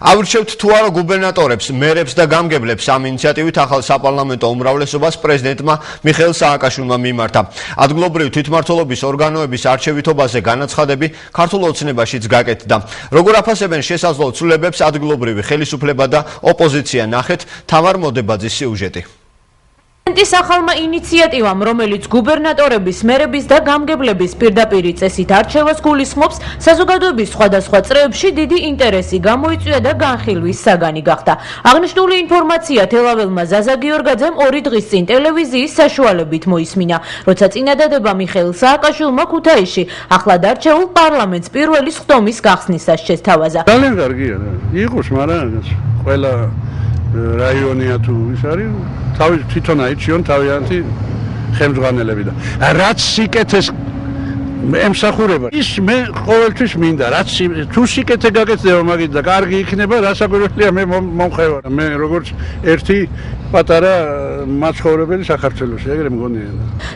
ავრჩევთ თუ არა გუბერნატორებს, მერებს და გამგებლებს ამ ინიციატივით ახალ საპარლამენტო უმრავლესობას პრეზიდენტმა მიხეილ სააკაშვილმა მიმართა. ადგილობრივი თვითმმართველობის ორგანოების არჩევითობაზე განაცხადები ქართულ ოცნებაშიც გაკეთდა. როგორ აფასებენ შესაძლო ცვლილებებს ადგილობრივი ხელისუფლება და ოპოზიცია, ნახეთ თამარ მოდებაძის სიუჟეტი. პრეზიდენტის ახალმა ინიციატივამ, რომელიც გუბერნატორების, მერების და გამგებლების პირდაპირ წესით არჩევას გულისხმობს, საზოგადოების სხვადასხვა წრეებში დიდი ინტერესი გამოიწვია და განხილვის საგანი გახდა. აღნიშნული ინფორმაცია თელაველმა ზაზა გიორგაძემ 2 დღის წინ ტელევიზიის საშუალებით მოისმინა, როცა წინადადება მიხეილ სააკაშვილმა ქუთაისში ახლად არჩეულ პარლამენტს პირველი სხდომის გახსნისას შესთავაზა. ძალიან კარგია რა. იყოს, მაგრამ ყველა რაიონია თუ ის არის თავის თვითონ აიჩიონ თავიანთი ხელმძღვანელები და რაც სიკეთეს ემსახურება ის მე ყოველთვის მინდა რაც თუ სიკეთე გაკეთდება მაგით და კარგი იქნება რასაკვირველია მე მომხევარ მე როგორც ერთი პატარა მაცხოვრებელი საქართველოში ეგრე მგონია.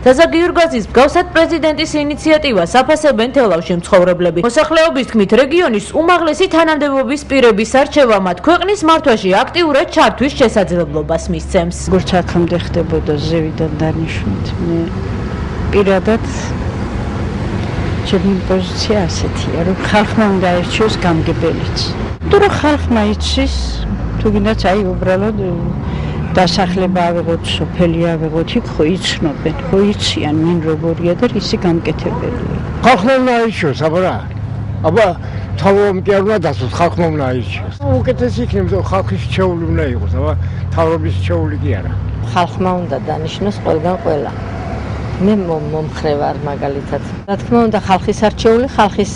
ზაზა გიორგაძის მსგავსად პრეზიდენტის ინიციატივას აფასებენ თელავში მცხოვრებლები. მოსახლეობის თქმით, რეგიონის უმაღლესი თანამდებობის პირების არჩევა მათ ქვეყნის მართვაში აქტიურად ჩართვის შესაძლებლობას მისცემს. როგორც აქამდე ხდებოდა ზევიდან დანიშნით, მე პირადად ჩემი პოზიცია ასეთია, რომ ხალხმა უნდა აირჩიოს გამგებელიც. თუ რა ხალხმა იცის, თუ გინდათ აი უბრალოდ დასახლება ავიღოთ, სოფელი ავიღოთ, იქ ხო იცნობენ, ხო იციან მინ როგორია და ისი გამკეთებელია. ხალხმა უნდა აირჩიოს, აბა თავმჯდომარეა დასვათ, ხალხმა უნდა აირჩიოს. უკეთესი იქნება, რომ ხალხის შეეული უნდა იყოს, აბა თავრობის შეეული კი არა. ხალხმა უნდა დანიშნოს ყველგან ყველა. მე მომხრე ვარ მაგალითად. რა თქმა უნდა, ხალხის არჩეული ხალხის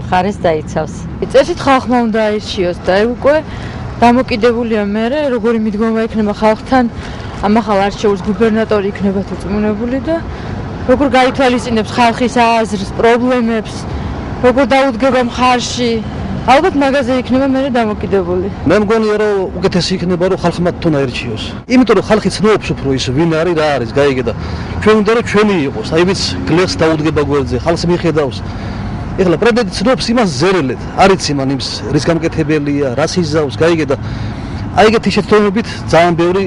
მხარეს დაიცავს. წესით ხალხმა უნდა აირჩიოს და უკვე დამოკიდებულია მერე როგორი მიდგომა იქნება ხალხთან ამ ახალ არჩეულს გუბერნატორი იქნება თუ წმუნებული და როგორ გაითვალისწინებს ხალხის აზრს, პრობლემებს, როგორ დაუდგება მხარში. ალბათ მაგაზე იქნება მერე დამოკიდებული. მე მგონია რომ უკეთესი იქნება რომ ხალხმა თვითონ აირჩიოს. იმიტომ რომ ხალხი ცნობს უფრო ის ვინ არის, რა არის, გაიგე და ჩვენ უნდა რომ ჩვენი იყოს. აი ვიც გლეხს დაუდგება გვერდზე, ხალხს მიხედავს. ეხლა პრეზიდენტი ცნობს იმას ზერელეთ, არის იმან იმს რის გამკეთებელია, რას იზავს, გაიგე და აი ეგეთი შეცდომებით ძალიან ბევრი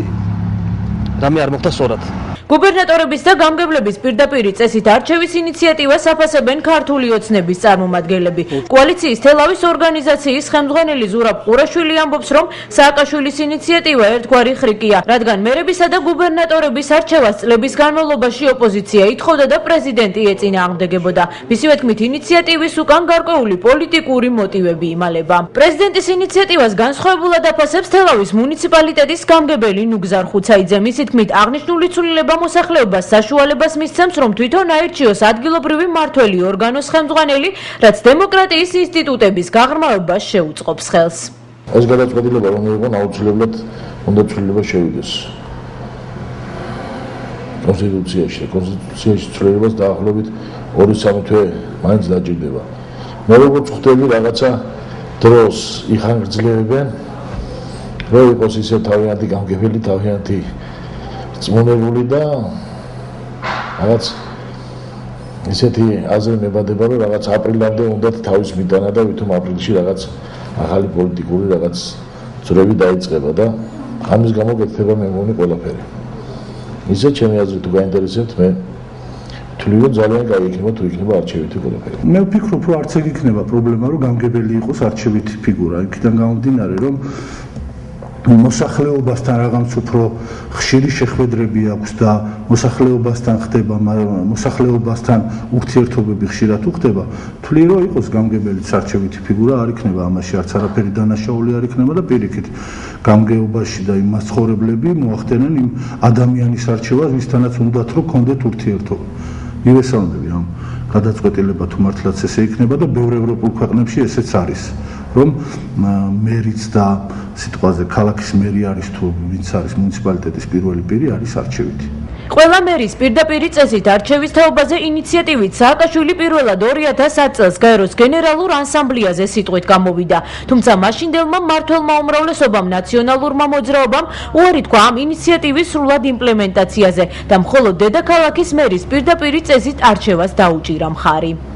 რამე არ მოხდა სწორად. გუბერნატორების და გამგებლების პირდაპირ წესით არჩევის ინიციატივას აფასებენ ქართული ოცნების წარმომადგენლები. კოალიციის თელავის ორგანიზაციის ხელმძღვანელი ზურაბ ყურაშვილი ამბობს, რომ სააკაშვილის ინიციატივა ერთგვარი ხრიკია, რადგან მერებისა და გუბერნატორების არჩევას წლების განმავლობაში ოპოზიცია ითხოვდა და პრეზიდენტი ეწინააღმდეგებოდა. მისივე თქმით, ინიციატივის უკან გარკვეული პოლიტიკური მოტივები იმალება. პრეზიდენტის ინიციატივას განსხვავებულად აფასებს თელავის მუნიციპალიტეტის გამგებელი ნუგზარ ხუცაიძე. მისი თქმით, აღნიშნული ცვლილება მოსახლეობას საშუალებას მისცემს, რომ თვითონ აირჩიოს ადგილობრივი მმართველი ორგანოს ხელმძღვანელი, რაც დემოკრატიის ინსტიტუტების გაღრმავებას შეუწყობს ხელს. ეს გადაწყვეტილება რომ იყო აუცილებლად უნდა ცვლილება შევიდეს კონსტიტუციაში. კონსტიტუციაში ცვლილებას დაახლოებით 2-3 თვე მაინც დაჭირდება. მე როგორც ხვდები რაღაცა დროს იხანგრძლივებენ, რომ იყოს ისე თავიანთი გამგებელი, თავიანთი წმუნებული და რაღაც ისეთი აზრი მებადება, რომ რაღაც აპრილამდე უნდა თავის მიტანა და ვითომ აპრილში რაღაც ახალი პოლიტიკური რაღაც ძრები დაიწყება და ამის გამო გექნება მე მგონი ყველაფერი. ისე ჩემი აზრით თუ გაინტერესებთ მე თვლი რომ ძალიან კარგი იქნება თუ იქნება არჩევითი ყველაფერი. მე ვფიქრობ რომ არც ეგ იქნება პრობლემა რომ გამგებელი იყოს არჩევითი ფიგურა. იქიდან გამომდინარე რომ მოსახლეობასთან რაღაც უფრო ხშირი შეხვედრები აქვს და მოსახლეობასთან ხდება, მოსახლეობასთან ურთიერთობები ხშირად უხდება, თვლი რომ იყოს გამგებელი არჩევითი ფიგურა არ იქნება ამაში არც არაფერი დანაშაული არ იქნება და პირიქით გამგეობაში და იმ მაცხოვრებლები მოახდენენ იმ ადამიანის არჩევას, ვისთანაც უნდათ რომ კონდეთ ურთიერთობა. მივესალმები ამ გადაწყვეტილება თუ მართლაც ესე იქნება და ბევრ ევროპულ ქვეყნებში ესეც არის. რომ მერიც და სიტყვაზე ქალაქის მერი არის თუ ვინც არის მუნიციპალიტეტის პირველი პირი არის არჩევითი. ყველა მერის პირდაპირ წესით არჩევის თაობაზე ინიციატივით სააკაშვილი პირველად 2010 წელს გაეროს გენერალურ ანსამბლიაზე სიტყვით გამოვიდა. თუმცა მაშინდელმა მმართველმა უმრავლესობამ ნაციონალურმა მოძრაობამ უარი თქვა ამ ინიციატივის სრულად იმპლემენტაციაზე და მხოლოდ დედაქალაქის მერის პირდაპირ წესით არჩევას დაუჭირა მხარი.